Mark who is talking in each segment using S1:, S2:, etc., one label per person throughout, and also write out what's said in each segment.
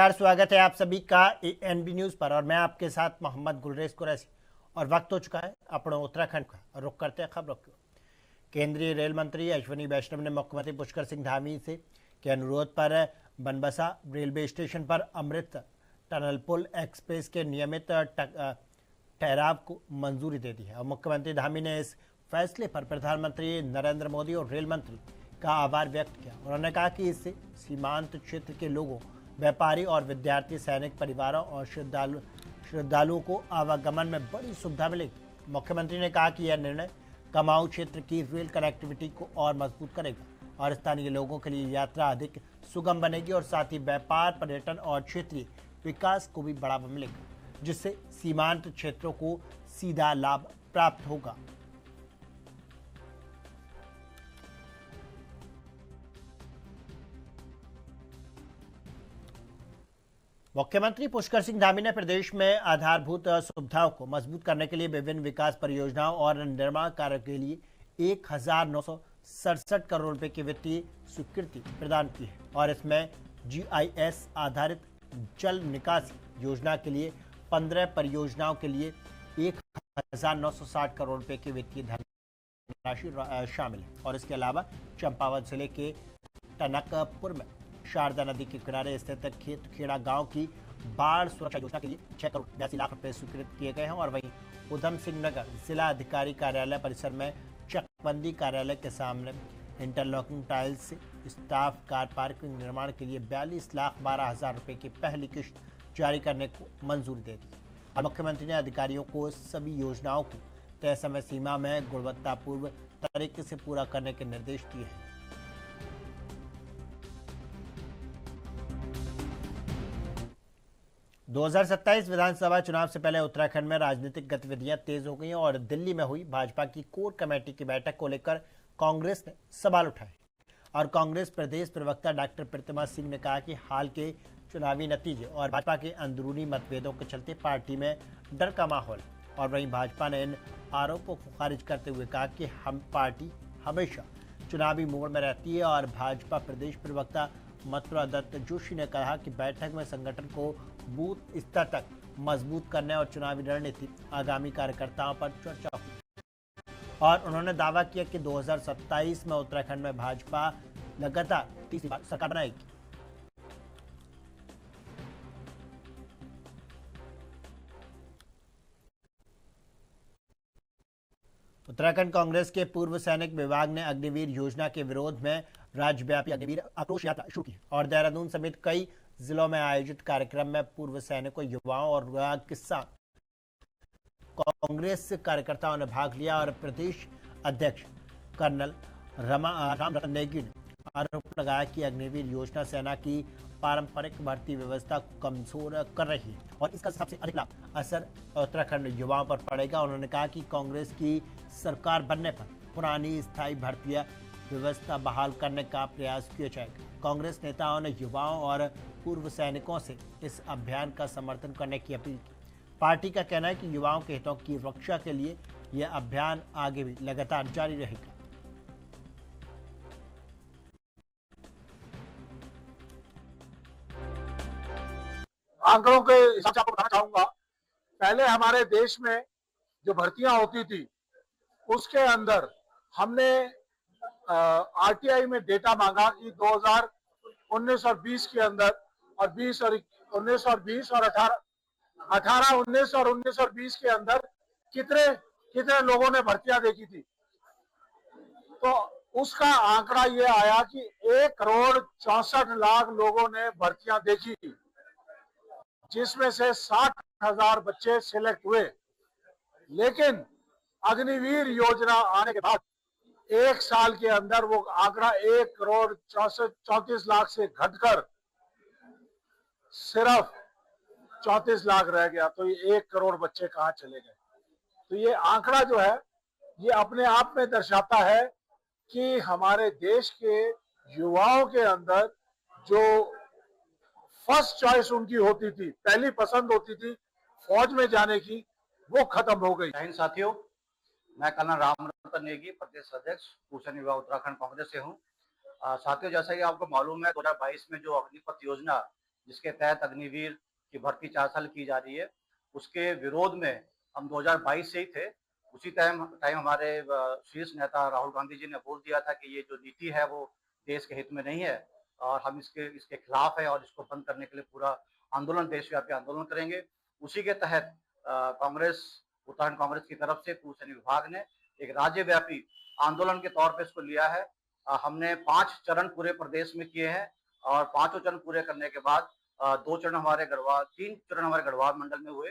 S1: नमस्कार, स्वागत है आप सभी का एएनबी न्यूज पर और मैं आपके साथ मोहम्मद गुलरेज कुरैशी। और वक्त हो चुका है अपने उत्तराखंड का रुख करते हैं खबरों की। केंद्रीय रेल मंत्री अश्विनी वैष्णव ने मुख्यमंत्री पुष्कर सिंह धामी से के अनुरोध पर बनबसा रेलवे स्टेशन पर अमृत टनल पुल एक्सप्रेस के नियमित ठहराव को मंजूरी दे दी है। और मुख्यमंत्री धामी ने इस फैसले पर प्रधानमंत्री नरेंद्र मोदी और रेल मंत्री का आभार व्यक्त किया। उन्होंने कहा कि इससे सीमांत क्षेत्र के लोगों, व्यापारी और विद्यार्थी, सैनिक परिवारों और श्रद्धालुओं को आवागमन में बड़ी सुविधा मिलेगी। मुख्यमंत्री ने कहा कि यह निर्णय कुमाऊं क्षेत्र की रेल कनेक्टिविटी को और मजबूत करेगा और स्थानीय लोगों के लिए यात्रा अधिक सुगम बनेगी और साथ ही व्यापार, पर्यटन और क्षेत्रीय विकास को भी बढ़ावा मिलेगा, जिससे सीमांत क्षेत्रों को सीधा लाभ प्राप्त होगा। मुख्यमंत्री पुष्कर सिंह धामी ने प्रदेश में आधारभूत सुविधाओं को मजबूत करने के लिए विभिन्न विकास परियोजनाओं और निर्माण कार्यों के लिए 1967 करोड़ रुपए की वित्तीय स्वीकृति प्रदान की है और इसमें जीआईएस आधारित जल निकासी योजना के लिए 15 परियोजनाओं के लिए 1960 करोड़ रुपए की वित्तीय धनराशि शामिल है। और इसके अलावा चंपावत जिले के टनकपुर में शारदा नदी के किनारे स्थित खेड़ा गांव की बाढ़ सुरक्षा योजना के लिए 6 करोड़ 82 लाख रुपए स्वीकृत किए गए हैं। और वहीं उधम सिंह नगर जिला अधिकारी कार्यालय परिसर में चकबंदी कार्यालय के सामने इंटरलॉकिंग टाइल्स से स्टाफ कार पार्किंग निर्माण के लिए 42,12,000 रुपए की पहली किश्त जारी करने को मंजूरी दे दी। और मुख्यमंत्री ने अधिकारियों को सभी योजनाओं को तय समय सीमा में गुणवत्तापूर्ण तरीके से पूरा करने के निर्देश दिए हैं। 2027 विधानसभा चुनाव से पहले उत्तराखंड में राजनीतिक गतिविधियां तेज हो गई हैं और दिल्ली में हुई भाजपा की कोर कमेटी की बैठक को लेकर कांग्रेस ने सवाल उठाए। और कांग्रेस प्रदेश प्रवक्ता डॉक्टर प्रतिमा सिंह ने कहा कि हाल के चुनावी नतीजे और भाजपा के अंदरूनी मतभेदों के चलते पार्टी में डर का माहौल है। और वहीं भाजपा ने इन आरोपों को खारिज करते हुए कहा कि हम पार्टी हमेशा चुनावी मोड़ में रहती है। और भाजपा प्रदेश प्रवक्ता मथुरा दत्त जोशी ने कहा कि बैठक में संगठन को बूथ स्तर तक मजबूत करने और चुनावी रणनीति आगामी कार्यकर्ताओं पर चर्चा हुई। और उन्होंने दावा किया कि 2027 में उत्तराखंड में भाजपा लगातार तीसरी बार सरकार बनाएगी। उत्तराखंड कांग्रेस के पूर्व सैनिक विभाग ने अग्निवीर योजना के विरोध में राज्यव्यापी अग्निवीर आक्रोश यात्रा शुरू की और देहरादून समेत कई जिलों में आयोजित कार्यक्रम में पूर्व सैनिकों, युवाओं और किसान कांग्रेस कार्यकर्ताओं ने भाग लिया। और प्रदेश अध्यक्ष कर्नल राम रतन नेगी ने आरोप लगाया कि अग्निवीर योजना सेना की पारंपरिक भर्ती व्यवस्था को कमजोर कर रही है और इसका सबसे अधिक लाभ असर उत्तराखंड युवाओं पर पड़ेगा। उन्होंने कहा कि कांग्रेस की सरकार बनने पर पुरानी स्थायी भर्ती व्यवस्था बहाल करने का प्रयास किया जाएगा। कांग्रेस नेताओं ने युवाओं और पूर्व सैनिकों से इस अभियान का समर्थन करने की अपील की। पार्टी का कहना है कि युवाओं के हितों की रक्षा के लिए यह अभियान आगे भी लगातार जारी रहेगा।
S2: आंकड़ों के हिसाब से आपको बताना चाहूंगा, पहले हमारे देश में जो भर्तियां होती थी उसके अंदर हमने आरटीआई में डेटा मांगा कि 2019 और 20 के अंदर और 19 और 18, 19 और 20 के अंदर कितने कितने लोगों ने भर्तियां देखी थी। तो उसका आंकड़ा ये आया कि 1,64,00,000 लोगों ने भर्तियां देखी, जिसमें से 60,000 बच्चे सिलेक्ट हुए। लेकिन अग्निवीर योजना आने के बाद एक साल के अंदर वो आंकड़ा 1,34,00,000 से घटकर सिर्फ 34 लाख रह गया। तो ये 1 करोड़ बच्चे कहाँ चले गए। तो ये आंकड़ा जो है ये अपने आप में दर्शाता है कि हमारे देश के युवाओं के अंदर जो फर्स्ट चॉइस उनकी होती थी, पहली पसंद होती थी फौज में जाने की, वो खत्म हो गई।
S3: जय साथियों, मैं कर्नल राम रतन नेगी, प्रदेश अध्यक्ष पोषण विभाग उत्तराखंड कांग्रेस से हूँ। साथियों, जैसा कि आपको मालूम है 2022 में जो अग्निपथ योजना जिसके तहत अग्निवीर की भर्ती 4 साल की जा रही है, उसके विरोध में हम 2022 से ही थे। उसी टाइम हमारे शीर्ष नेता राहुल गांधी जी ने बोल दिया था कि ये जो नीति है वो देश के हित में नहीं है और हम इसके खिलाफ है और इसको बंद करने के लिए पूरा आंदोलन, देशव्यापी आंदोलन करेंगे। उसी के तहत उत्तराखंड कांग्रेस की तरफ से भू सैन्य विभाग ने एक राज्यव्यापी आंदोलन के तौर पे इसको लिया है। हमने 5 चरण पूरे प्रदेश में किए हैं और 5 चरण पूरे करने के बाद 3 चरण हमारे गढ़वाल मंडल में हुए,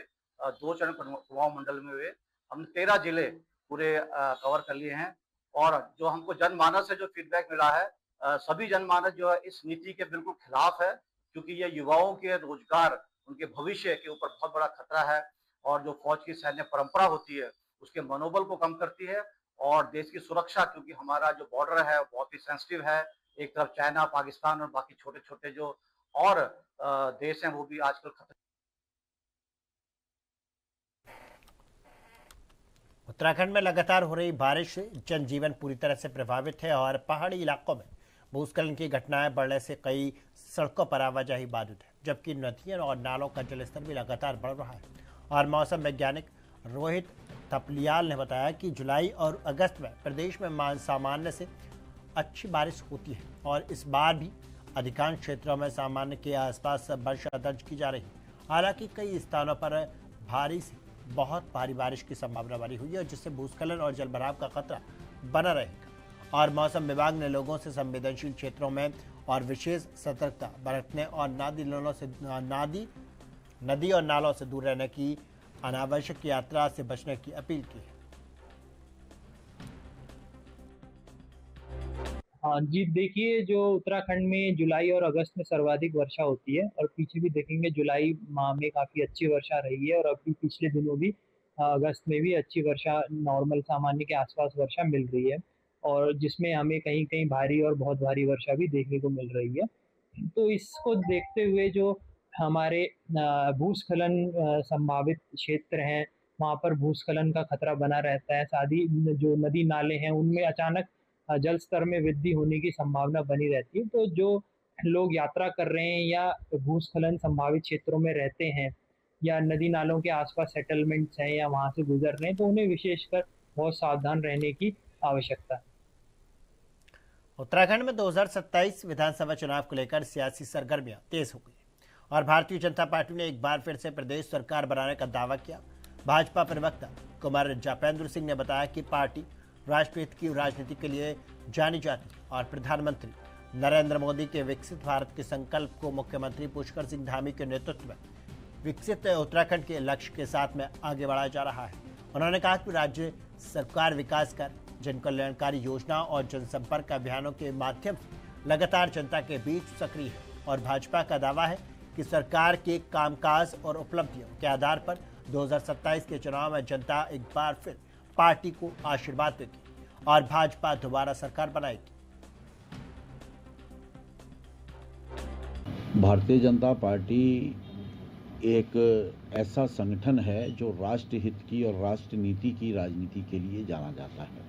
S3: 2 चरण कुमाऊं मंडल में हुए। हमने 13 जिले पूरे कवर कर लिए हैं और जो हमको जनमानस से जो फीडबैक मिला है, सभी जनमानस जो है इस नीति के बिल्कुल खिलाफ है, क्योंकि ये युवाओं के रोजगार, उनके भविष्य के ऊपर बहुत बड़ा खतरा है और जो फौज की सैन्य परंपरा होती है उसके मनोबल को कम करती है और देश की सुरक्षा, क्योंकि हमारा जो बॉर्डर है बहुत ही सेंसिटिव है। एक तरफ चाइना, पाकिस्तान और बाकी छोटे छोटे जो और देश हैं वो भी आजकल खतरे।
S1: उत्तराखंड में लगातार हो रही बारिश से जनजीवन पूरी तरह से प्रभावित है और पहाड़ी इलाकों में भूस्खलन की घटनाएं बढ़ने से कई सड़कों पर आवाजाही बाधित है, जबकि नदियों और नालों का जलस्तर भी लगातार बढ़ रहा है। और मौसम वैज्ञानिक रोहित थपलियाल ने बताया कि जुलाई और अगस्त में प्रदेश में सामान्य से अच्छी बारिश होती है और इस बार भी अधिकांश क्षेत्रों में सामान्य के आसपास वर्षा दर्ज की जा रही है। हालांकि कई स्थानों पर भारी से बहुत भारी बारिश की संभावना बनी हुई है, जिससे भूस्खलन और जलभराव का खतरा बना रहेगा। और मौसम विभाग ने लोगों से संवेदनशील क्षेत्रों में और विशेष सतर्कता बरतने और नदी और नालों से दूर रहने की, अनावश्यक यात्रा से बचने की अपील की है।
S4: हाँ जी, देखिए जो उत्तराखंड में जुलाई और अगस्त में सर्वाधिक वर्षा होती है और पीछे भी देखेंगे जुलाई माह में काफ़ी अच्छी वर्षा रही है और अभी पिछले दिनों भी अगस्त में भी अच्छी वर्षा, नॉर्मल सामान्य के आसपास वर्षा मिल रही है और जिसमें हमें कहीं कहीं भारी और बहुत भारी वर्षा भी देखने को मिल रही है। तो इसको देखते हुए जो हमारे भूस्खलन संभावित क्षेत्र हैं, वहाँ पर भूस्खलन का खतरा बना रहता है। साथ ही जो नदी नाले हैं उनमें अचानक जल स्तर में वृद्धि होने की संभावना बनी रहती है। तो जो लोग यात्रा कर रहे हैं या भूस्खलन संभावित क्षेत्रों में रहते हैं या नदी नालों के आसपास सेटलमेंट्स हैं या वहाँ से गुजर रहे हैं, तो उन्हें विशेषकर बहुत सावधान रहने की आवश्यकता है।
S1: उत्तराखंड में 2027 विधानसभा चुनाव को लेकर सियासी सरगर्मियां तेज हो गई और भारतीय जनता पार्टी ने एक बार फिर से प्रदेश सरकार बनाने का दावा किया। भाजपा प्रवक्ता कुमार जापेंद्र सिंह ने बताया कि पार्टी राष्ट्रहित की राजनीति के लिए जानी जाती है और प्रधानमंत्री नरेंद्र मोदी के विकसित भारत के संकल्प को मुख्यमंत्री पुष्कर सिंह धामी के नेतृत्व में विकसित उत्तराखंड के लक्ष्य के साथ में आगे बढ़ाया जा रहा है। उन्होंने कहा कि राज्य सरकार विकास कर, जन कल्याणकारी योजना और जनसंपर्क अभियानों के माध्यम से लगातार जनता के बीच सक्रिय है और भाजपा का दावा है कि सरकार के कामकाज और उपलब्धियों के आधार पर 2027 के चुनाव में जनता एक बार फिर पार्टी को आशीर्वाद देगी और भाजपा दोबारा सरकार बनाएगी।
S5: भारतीय जनता पार्टी एक ऐसा संगठन है जो राष्ट्र हित की और राष्ट्र नीति की राजनीति के लिए जाना जाता है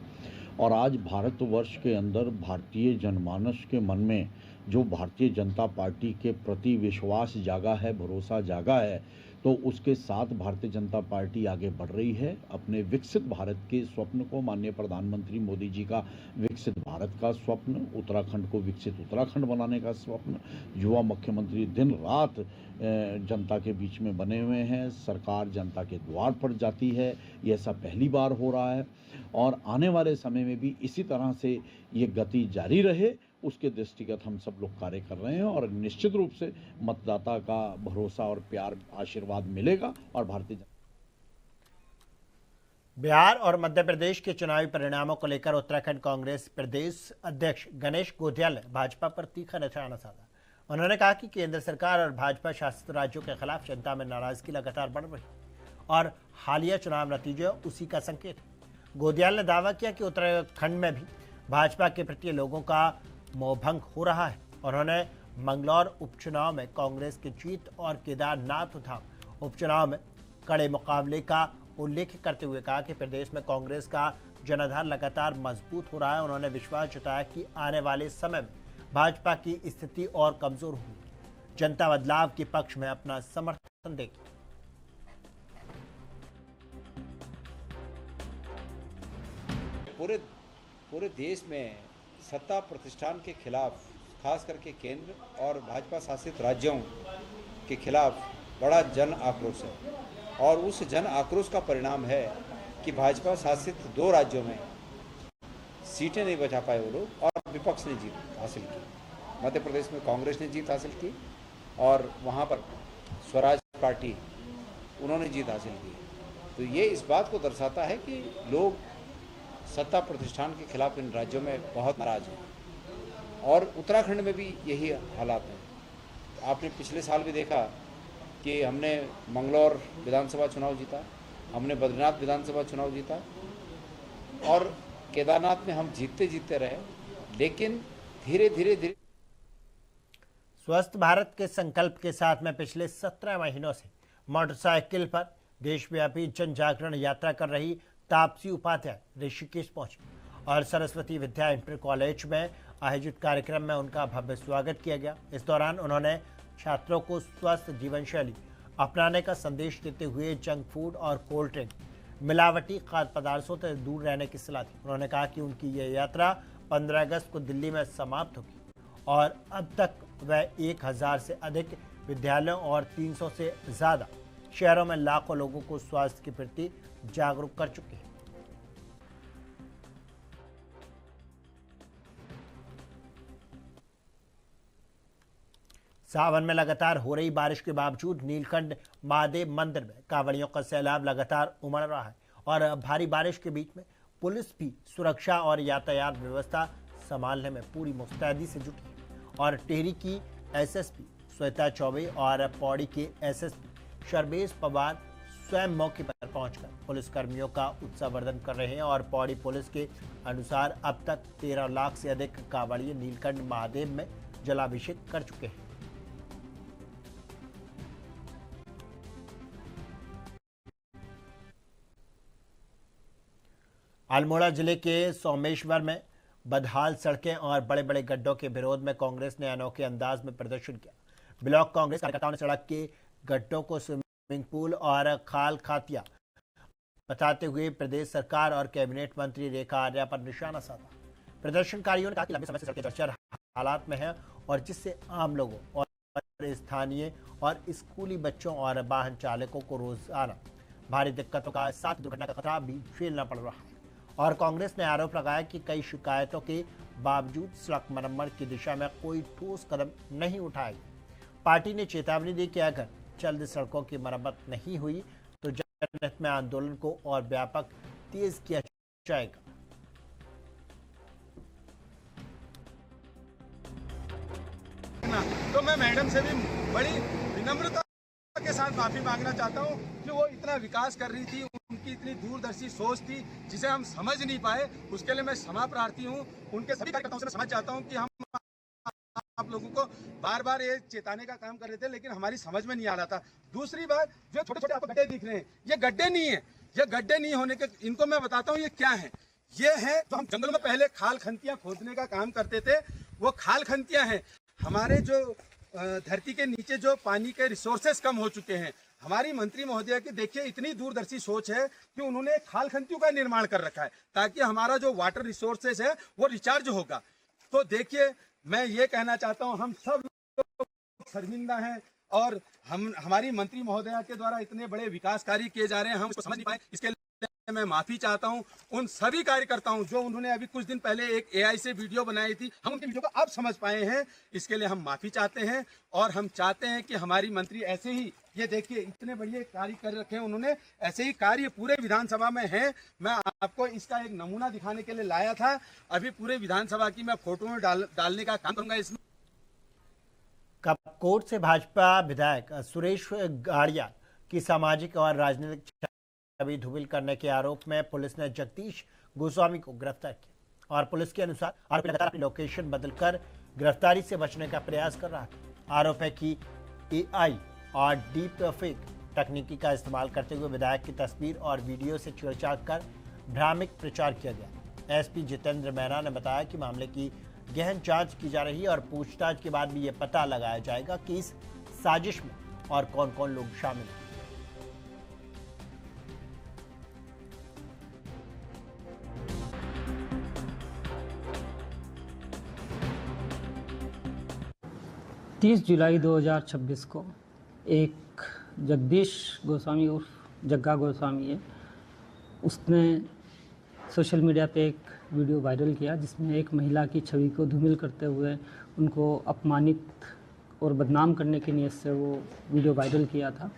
S5: और आज भारतवर्ष के अंदर भारतीय जनमानस के मन में जो भारतीय जनता पार्टी के प्रति विश्वास जागा है, भरोसा जागा है, तो उसके साथ भारतीय जनता पार्टी आगे बढ़ रही है। अपने विकसित भारत के स्वप्न को, माननीय प्रधानमंत्री मोदी जी का विकसित भारत का स्वप्न, उत्तराखंड को विकसित उत्तराखंड बनाने का स्वप्न, युवा मुख्यमंत्री दिन रात जनता के बीच में बने हुए हैं। सरकार जनता के द्वार पर जाती है, ये ऐसा पहली बार हो रहा है और आने वाले समय में भी इसी तरह से ये गति जारी रहे, उसके दृष्टिगत हम सब लोग कार्य कर रहे हैं और निश्चित रूप से मतदाता का भरोसा और प्यार, आशीर्वाद मिलेगा और भारतीय
S1: बिहार और मध्य प्रदेश के चुनावी परिणामों को लेकर उत्तराखंड कांग्रेस प्रदेश अध्यक्ष गणेश गोधियाल ने भाजपा पर तीखा निशाना साधा। उन्होंने कहा कि केंद्र सरकार और भाजपा शासित राज्यों के खिलाफ जनता में नाराजगी लगातार बढ़ रही और हालिया चुनाव नतीजे उसी का संकेत है। गोधियाल ने दावा किया कि उत्तराखंड में भी भाजपा के प्रति लोगों का मोहभंग हो रहा है। उन्होंने मंगलौर उपचुनाव में कांग्रेस की जीत और केदारनाथ धाम उपचुनाव में कड़े मुकाबले का उल्लेख करते हुए कहा कि प्रदेश में कांग्रेस का जनाधार लगातार मजबूत हो रहा है। उन्होंने विश्वास जताया कि आने वाले समय में भाजपा की स्थिति और कमजोर होगी। जनता बदलाव के पक्ष में अपना समर्थन देगी।
S6: पूरे देश में सत्ता प्रतिष्ठान के खिलाफ, खास करके केंद्र और भाजपा शासित राज्यों के खिलाफ बड़ा जन आक्रोश है और उस जन आक्रोश का परिणाम है कि भाजपा शासित 2 राज्यों में सीटें नहीं बचा पाए वो लोग और विपक्ष ने जीत हासिल की। मध्य प्रदेश में कांग्रेस ने जीत हासिल की और वहाँ पर स्वराज पार्टी उन्होंने जीत हासिल की। तो ये इस बात को दर्शाता है कि लोग सत्ता प्रतिष्ठान के खिलाफ इन राज्यों में बहुत नाराज हैं और उत्तराखंड में भी यही हालात हैं। आपने पिछले साल भी देखा कि हमने मंगलौर विधानसभा चुनाव जीता, हमने बद्रीनाथ विधानसभा चुनाव जीता और केदारनाथ में हम जीतते रहे, लेकिन धीरे धीरे
S1: स्वस्थ भारत के संकल्प के साथ में पिछले 17 महीनों से मोटरसाइकिल पर देशव्यापी जन जागरण यात्रा कर रही तापसी उपाध्याय ऋषिकेश पहुंची और सरस्वती विद्या इंटर कॉलेज में आयोजित कार्यक्रम में उनका भव्य स्वागत किया गया। इस दौरान उन्होंने छात्रों को स्वस्थ जीवन शैली अपनाने का संदेश देते हुए जंक फूड और कोल्ड ड्रिंक, मिलावटी खाद्य पदार्थों से दूर रहने की सलाह दी। उन्होंने कहा कि उनकी ये यात्रा 15 अगस्त को दिल्ली में समाप्त होगी और अब तक वह 1000 से अधिक विद्यालयों और 300 से ज़्यादा शहरों में लाखों लोगों को स्वास्थ्य के प्रति जागरूक कर चुके हैं। सावन में लगातार हो रही बारिश के बावजूद नीलकंठ महादेव मंदिर में कांवड़ियों का सैलाब लगातार उमड़ रहा है और भारी बारिश के बीच में पुलिस भी सुरक्षा और यातायात व्यवस्था संभालने में पूरी मुस्तैदी से जुटी है और टिहरी की एसएसपी श्वेता चौबे और पौड़ी के एसएसपी शर्बेश पवार स्वयं मौके पर पहुंचकर पुलिसकर्मियों का उत्साहवर्धन कर रहे हैं और पौड़ी पुलिस के अनुसार अब तक 13 लाख से अधिक कांवड़िए नीलकंठ महादेव में जलाभिषेक कर चुके हैं। अल्मोड़ा जिले के सोमेश्वर में बदहाल सड़कें और बड़े बड़े गड्ढों के विरोध में कांग्रेस ने अनोखे अंदाज में प्रदर्शन किया। ब्लॉक कांग्रेस कार्यकर्ताओं ने सड़क के गड्ढों को स्विमिंग पूल और खाल खातिया बताते हुए प्रदेश सरकार और कैबिनेट मंत्री रेखा आर्या पर निशाना साधा। प्रदर्शनकारियों ने कहा कि लंबे समय से सड़कें जर्जर हालात में हैं और जिससे आम लोगों और स्थानीय और स्कूली बच्चों और वाहन चालकों को रोजाना भारी दिक्कतों का साथ दुर्घटना का खतरा भी झेलना पड़ रहा है। और कांग्रेस ने आरोप लगाया कि कई शिकायतों के बावजूद सड़क मरम्मत की दिशा में कोई ठोस कदम नहीं उठाया गया। पार्टी ने चेतावनी दी कि अगर जल्द सड़कों की मरम्मत नहीं हुई तो जनहित में आंदोलन को और व्यापक तेज किया जाएगा।
S7: तो मैं मैडम से भी बड़ी विनम्रता के साथ माफी मांगना चाहता हूं कि वो इतना विकास कर रही थी, उनकी इतनी दूरदर्शी सोच थी जिसे हम समझ नहीं पाए। उसके लिए मैं क्षमा प्रार्थी हूं। उनके सभी कार्यकर्ताओं से मैं समझ चाहता हूं कि हम आप लोगों को बार बार ये चेताने का काम कर रहे थे, लेकिन हमारी समझ में नहीं आ रहा था। दूसरी बात, जो छोटे छोटे आपको गड्ढे दिख रहे हैं, ये गड्ढे नहीं है। ये गड्ढे नहीं होने के, इनको मैं बताता हूँ ये क्या है। ये है जो हम जंगलों में पहले खाल खंतियां खोदने का काम करते थे, वो खाल खंतियां हैं। हमारे जो धरती के नीचे जो पानी के रिसोर्सेस कम हो चुके हैं। हमारी मंत्री महोदया की देखिए इतनी दूरदर्शी सोच है कि उन्होंने खाल खंतियों का निर्माण कर रखा है ताकि हमारा जो वाटर रिसोर्सेस है वो रिचार्ज होगा। तो देखिए, मैं ये कहना चाहता हूँ, हम सब लोग शर्मिंदा हैं और हमारी मंत्री महोदया के द्वारा इतने बड़े विकास कार्य किए जा रहे हैं, हम उसको समझ नहीं पाए। इसके लिए मैं माफी चाहता हूं उन सभी कार्यकर्ताओं जो उन्होंने अभी कुछ दिन पहले एक एआई से वीडियो बनाई थी, हम उनकी वीडियो को अब समझ पाए हैं। इसके लिए हम माफी चाहते हैं और हम चाहते हैं कि हमारी मंत्री ऐसे ही, ये देखिए इतने बढ़िया कार्य कर रखे हैं उन्होंने, ऐसे ही कार्य पूरे विधानसभा में है। मैं आपको इसका एक नमूना दिखाने के लिए लाया था। अभी पूरे विधानसभा की मैं फोटो में डालने का काम करूंगा। इसमें
S1: कपकोट से भाजपा विधायक सुरेश गाड़िया की सामाजिक और राजनीतिक छवि धूमिल करने के आरोप में पुलिस ने जगदीश गोस्वामी को गिरफ्तार किया और पुलिस के अनुसार आरोपी लगातार अपनी लोकेशन बदलकर गिरफ्तारी से बचने का प्रयास कर रहा था। आरोप है कि एआई और डीप फेक तकनीकी का इस्तेमाल करते हुए विधायक की तस्वीर और वीडियो से छेड़छाड़ कर भ्रामक प्रचार किया गया। एसपी जितेंद्र मेहरा ने बताया कि मामले की गहन जांच की जा रही है और पूछताछ के बाद भी ये पता लगाया जाएगा कि इस साजिश में और कौन कौन लोग शामिल हैं।
S8: जुलाई 2026 को एक जगदीश गोस्वामी उर्फ जग्गा गोस्वामी है, उसने सोशल मीडिया पे एक वीडियो वायरल किया जिसमें एक महिला की छवि को धूमिल करते हुए उनको अपमानित और बदनाम करने की नीयत से वो वीडियो वायरल किया था।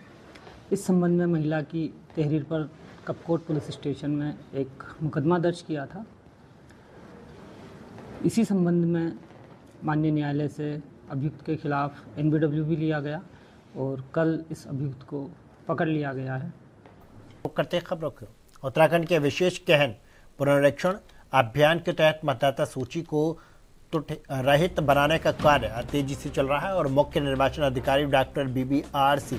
S8: इस संबंध में महिला की तहरीर पर कपकोट पुलिस स्टेशन में एक मुकदमा दर्ज किया था। इसी संबंध में माननीय न्यायालय से अभियुक्त के खिलाफ NBW भी लिया गया और कल इस अभियुक्त को पकड़ लिया गया है।
S1: करते खबरों को उत्तराखंड के विशेष गहन पुनरीक्षण अभियान के तहत मतदाता सूची को रहित बनाने का कार्य तेजी से चल रहा है और मुख्य निर्वाचन अधिकारी डॉक्टर BBRC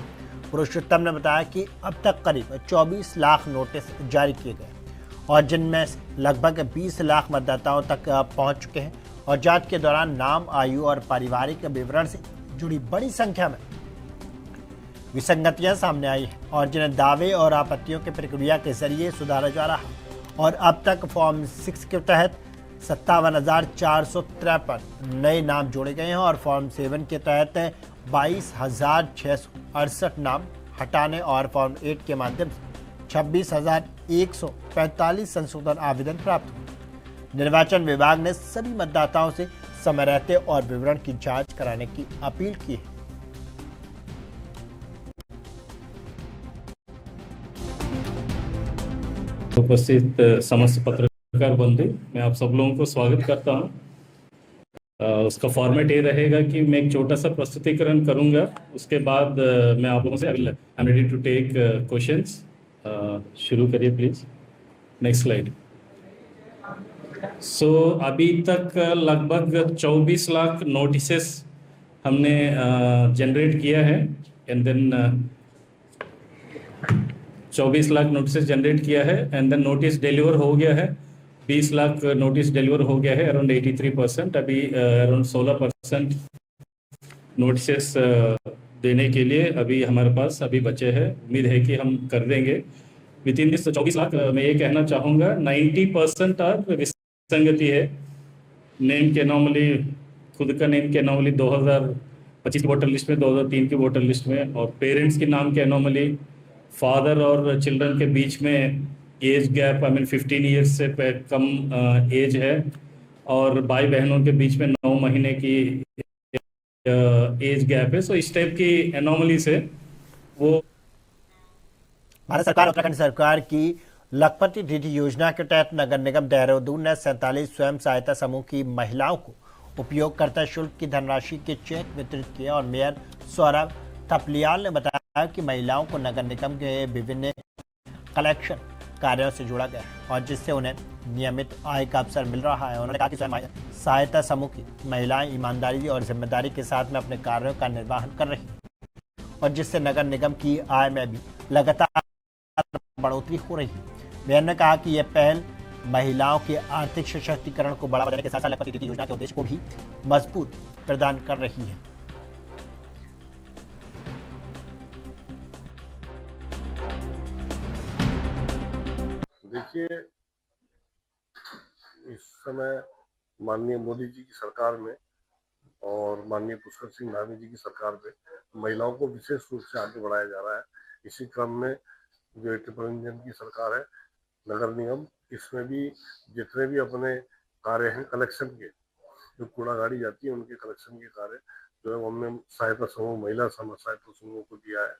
S1: पुरुषोत्तम ने बताया कि अब तक करीब 24 लाख नोटिस जारी किए गए और जिनमें लगभग 20 लाख मतदाताओं तक पहुंच चुके हैं और जांच के दौरान नाम, आयु और पारिवारिक विवरण से जुड़ी बड़ी संख्या में विसंगतियां सामने आई हैं और जिन्हें दावे और आपत्तियों की प्रक्रिया के जरिए सुधारा जा रहा है। और अब तक फॉर्म 6 के तहत 57,453 नए नाम जोड़े गए हैं और फॉर्म 7 के तहत 22,668 नाम हटाने और फॉर्म 8 के माध्यम से 26,145 संशोधन आवेदन प्राप्त हुए। निर्वाचन विभाग ने सभी मतदाताओं से समय रहते और विवरण की जांच कराने की अपील की है।
S9: उपस्थित समस्त पत्रकार बंधु, मैं आप सब लोगों को स्वागत करता हूं। उसका फॉर्मेट ये रहेगा कि मैं एक छोटा सा प्रस्तुतिकरण करूंगा, उसके बाद मैं आप लोगों से I am ready to take questions. शुरू करिए प्लीज। Next slide. सो अभी तक लगभग 24 लाख नोटिसेस हमने जनरेट किया है and then 24 lakh notice generate किया है एंड देन नोटिस डिलीवर हो गया है। 20 लाख नोटिस डिलीवर हो गया है, अराउंड 83%। अभी अराउंड 16% नोटिस देने के लिए अभी हमारे पास अभी बचे हैं। उम्मीद है कि हम कर देंगे विद इन दिस 24 लाख। मैं ये कहना चाहूँगा 90% और विसंगति है। नेम के एनोमली, खुद का नेम के एनोमली 2025 की वोटर लिस्ट में, 2003 की वोटर लिस्ट में, और पेरेंट्स के नाम के एनोमली, फादर और चिल्ड्रन के बीच में एज गैप 15 ईयर्स से कम एज है, और भाई बहनों के बीच में 9 महीने की एज गैप है। सो इस टाइप की एनोमली से वो
S1: भारत सरकार, उत्तराखंड सरकार की लखपति दीदी योजना के तहत नगर निगम देहरादून ने 47 स्वयं सहायता समूह की महिलाओं को उपयोगकर्ता शुल्क की धनराशि के चेक वितरित किए और मेयर सौरभ थपलियाल ने बताया कि महिलाओं को नगर निगम के विभिन्न कलेक्शन कार्यों से जोड़ा गया और जिससे उन्हें नियमित आय का अवसर मिल रहा है। उन्होंने कहा कि स्वयं सहायता समूह की महिलाएं ईमानदारी और जिम्मेदारी के साथ में अपने कार्यों का निर्वहन कर रही हैं और जिससे नगर निगम की आय में भी लगातार बढ़ोतरी हो रही है। मेयर ने कहा कि यह पहल महिलाओं के आर्थिक सशक्तिकरण को बढ़ावा देने के साथ साथ लखपति दीदी योजना के उद्देश्य को भी मजबूत प्रदान कर रही है।
S2: देखिए, इस समय माननीय मोदी जी की सरकार में और माननीय पुष्कर सिंह धामी जी की सरकार में महिलाओं को विशेष रूप से आगे बढ़ाया जा रहा है। इसी क्रम में जो ट्रिपल इंजन की सरकार है, नगर निगम, इसमें भी जितने भी अपने कार्य हैं कलेक्शन के, जो कूड़ा गाड़ी जाती है उनके कलेक्शन के कार्य जो है हमने सहायता समूह, महिला सहायता समूह को दिया है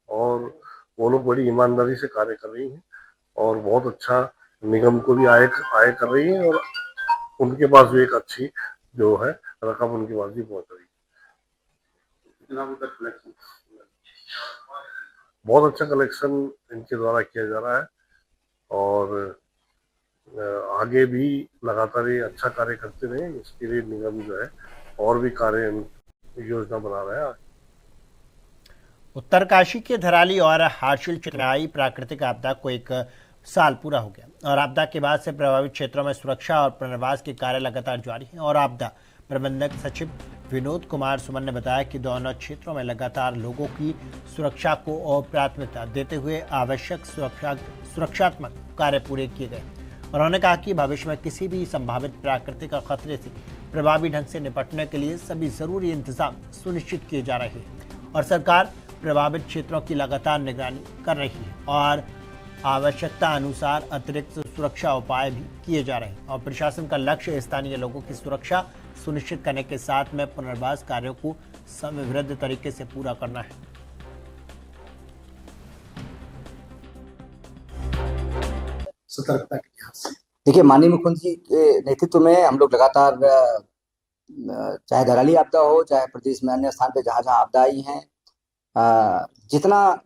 S2: और वो लोग बड़ी ईमानदारी से कार्य कर रही हैं और बहुत अच्छा निगम को भी आय कर रही है और उनके पास भी एक अच्छी जो है रकम उनके पास भी पहुंच रही है। बहुत अच्छा कलेक्शन इनके द्वारा किया जा रहा है और आगे भी लगातार ये अच्छा कार्य करते रहे, इसके लिए निगम जो है और भी कार्य योजना बना रहा है।
S1: उत्तरकाशी के धराली और हार्शिल क्षेत्र में आई प्राकृतिक आपदा को एक साल पूरा हो गया और आपदा के बाद से प्रभावित क्षेत्रों में सुरक्षा और पुनर्वास के कार्य लगातार जारी हैं। और आपदा प्रबंधक सचिव विनोद कुमार सुमन ने बताया कि दोनों क्षेत्रों में लगातार लोगों की सुरक्षा को और प्राथमिकता देते हुए आवश्यक सुरक्षात्मक कार्य पूरे किए गए। उन्होंने कहा कि भविष्य में किसी भी संभावित प्राकृतिक खतरे से प्रभावी ढंग से निपटने के लिए सभी जरूरी इंतजाम सुनिश्चित किए जा रहे हैं और सरकार प्रभावित क्षेत्रों की लगातार निगरानी कर रही है और आवश्यकता अनुसार अतिरिक्त सुरक्षा उपाय भी किए जा रहे हैं। और प्रशासन का लक्ष्य स्थानीय लोगों की सुरक्षा सुनिश्चित करने के साथ में पुनर्वास कार्यों को समयबद्ध तरीके से पूरा करना है।
S2: सतर्कता के लिहाज से
S10: देखिए, माननीय मुख्यमंत्री जी के नेतृत्व में हम लोग लगातार चाहे धराली आपदा हो, चाहे प्रदेश में अन्य स्थान पे जहां जहां आपदा आई हैं, जितना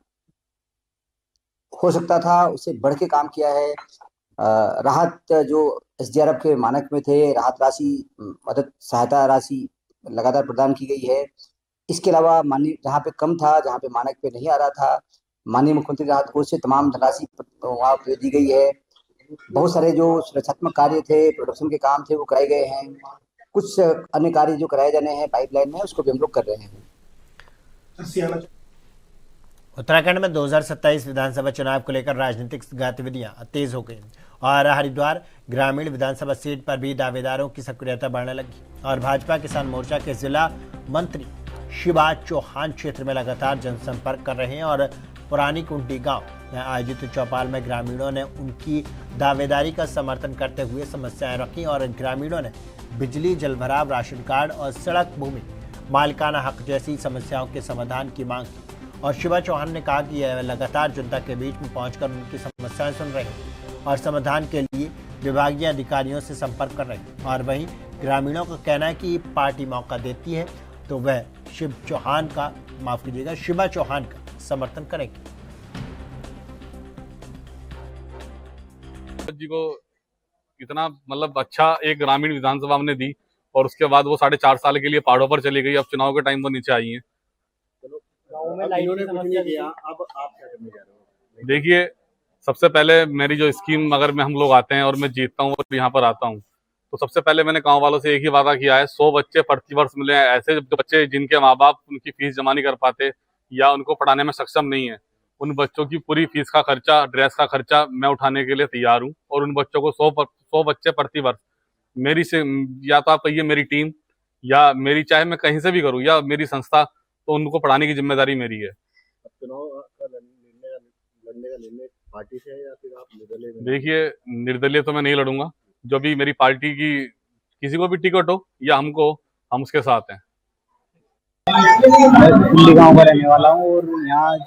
S10: हो सकता था उससे बढ़ के काम किया है। राहत जो SDRF के मानक में थे, राहत राशि, मदद सहायता राशि लगातार प्रदान की गई है। इसके अलावा माननीय जहाँ पे कम था, जहाँ पे मानक पे नहीं आ रहा था, माननीय मुख्यमंत्री राहत कोष से तमाम धनराशि वहाँ पे दी गई है। बहुत सारे जो सुरक्षात्मक कार्य थे, प्रोडक्शन के काम थे, वो कराए गए हैं। कुछ अन्य कार्य जो कराए जाने हैं पाइपलाइन में, उसको भी हम लोग कर रहे हैं।
S1: उत्तराखंड में 2027 विधानसभा चुनाव को लेकर राजनीतिक गतिविधियां तेज हो गई और हरिद्वार ग्रामीण विधानसभा सीट पर भी दावेदारों की सक्रियता बढ़ने लगी और भाजपा किसान मोर्चा के जिला मंत्री शिवा चौहान क्षेत्र में लगातार जनसंपर्क कर रहे हैं और पुरानी कुंटी गांव में आयोजित चौपाल में ग्रामीणों ने उनकी दावेदारी का समर्थन करते हुए समस्याएं रखी और ग्रामीणों ने बिजली, जलभराव, राशन कार्ड और सड़क भूमि मालिकाना हक जैसी समस्याओं के समाधान की मांग की। और शिवा चौहान ने कहा कि यह लगातार जनता के बीच में पहुंचकर उनकी समस्याएं सुन रहे हैं और समाधान के लिए विभागीय अधिकारियों से संपर्क कर रहे हैं। और वहीं ग्रामीणों का कहना है कि पार्टी मौका देती है तो वह शिवा चौहान का समर्थन करेगी।
S11: जी को इतना अच्छा एक ग्रामीण विधानसभा हमने दी और उसके बाद वो 4.5 साल के लिए पहाड़ों पर चली गई। अब चुनाव के टाइम वो नीचे आई है। देखिए, सबसे पहले मेरी जो स्कीम, अगर हम लोग आते हैं और मैं जीतता हूँ और यहाँ पर आता हूँ, तो सबसे पहले मैंने गांव वालों से एक ही वादा किया है, 100 बच्चे प्रति वर्ष मिले। ऐसे बच्चे जिनके माँ बाप उनकी फीस जमा नहीं कर पाते या उनको पढ़ाने में सक्षम नहीं है, उन बच्चों की पूरी फीस का खर्चा, ड्रेस का खर्चा मैं उठाने के लिए तैयार हूँ। और उन बच्चों को 100 बच्चे प्रति वर्ष मेरी से, या तो आप कहिए मेरी टीम या मेरी, चाहे मैं कहीं से भी करूँ या मेरी संस्था, तो उनको पढ़ाने की जिम्मेदारी मेरी है।
S12: चुनाव लड़ने का निर्णय पार्टी से है या फिर आप निर्दलीय?
S11: देखिए, निर्दलीय तो मैं नहीं लड़ूंगा। जो भी मेरी पार्टी की किसी को भी टिकट हो या हमको, हम उसके साथ हैं।
S13: मैं कुल्ली गांव का रहने वाला हूँ और यहाँ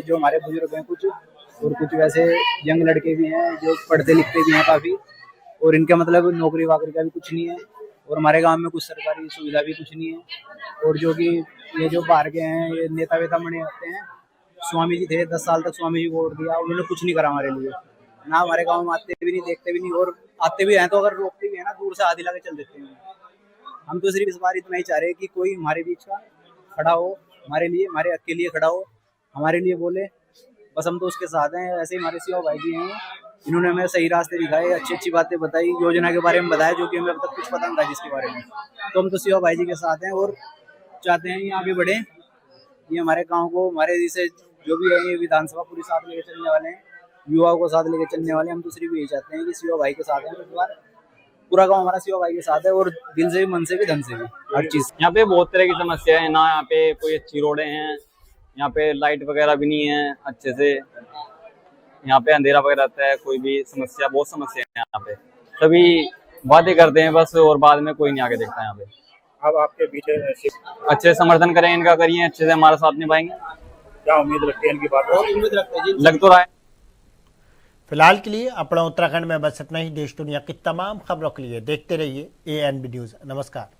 S13: जो हमारे बुजुर्ग हैं कुछ, और कुछ वैसे यंग लड़के भी हैं जो पढ़ते लिखते भी हैं काफी, और इनका नौकरी वाकरी का भी कुछ नहीं है और हमारे गांव में कुछ सरकारी सुविधा भी कुछ नहीं है। और जो कि ये जो बाहर के हैं, ये नेता वेता बने होते हैं, स्वामी जी थे, 10 साल तक स्वामी जी को वोट दिया, उन्होंने कुछ नहीं करा हमारे लिए। ना हमारे गांव में आते भी नहीं, देखते भी नहीं, और आते भी हैं तो अगर रोकते भी है ना, दूर से आधी लाके चल देते हैं। हम तो सिर्फ इस बार इतना ही चाह रहे हैं कि कोई हमारे बीच का खड़ा हो, हमारे लिए, हमारे हक के लिए खड़ा हो, हमारे लिए बोले, बस हम तो उसके साथ हैं। ऐसे ही हमारे शिवा भाई जी हैं, इन्होंने हमें सही रास्ते दिखाए, अच्छी अच्छी बातें बताई, योजना के बारे में बताया जो कि हमें अब तक कुछ पता नहीं था जिसके बारे में। तो हम तो शिवा भाई जी के साथ हैं और चाहते हैं ये आगे बढ़े, ये हमारे गांव को, हमारे जैसे जो भी है, ये विधानसभा पूरी साथ लेके चलने वाले हैं, युवाओं को साथ लेके चलने वाले हैं। हम तो सिर्फ यही चाहते हैं कि शिवा भाई के साथ हैं, पूरा गांव हमारा शिवा भाई के साथ है, और दिल से भी, मन से भी, धन से भी, हर चीज।
S14: यहाँ पे बहुत तरह की समस्या है ना, यहाँ पे कोई अच्छी रोडें हैं, यहाँ पे लाइट वगैरह भी नहीं है अच्छे से, यहाँ पे अंधेरा वगैरह रहता है, कोई भी समस्या, बहुत समस्या है यहाँ पे। सभी वादे करते हैं बस और बाद में कोई नहीं आगे देखता है यहाँ पे।
S12: अब आपके बीच
S14: अच्छे समर्थन करें इनका, करिए अच्छे से, हमारा साथ निभाएंगे।
S12: क्या उम्मीद रखते हैं इनकी बात?
S13: उम्मीद रखते हैं जी,
S14: लग तो रहा है।
S1: फिलहाल के लिए अपना उत्तराखंड में बस इतना ही। देश दुनिया की तमाम खबरों के लिए देखते रहिए ANB न्यूज। नमस्कार।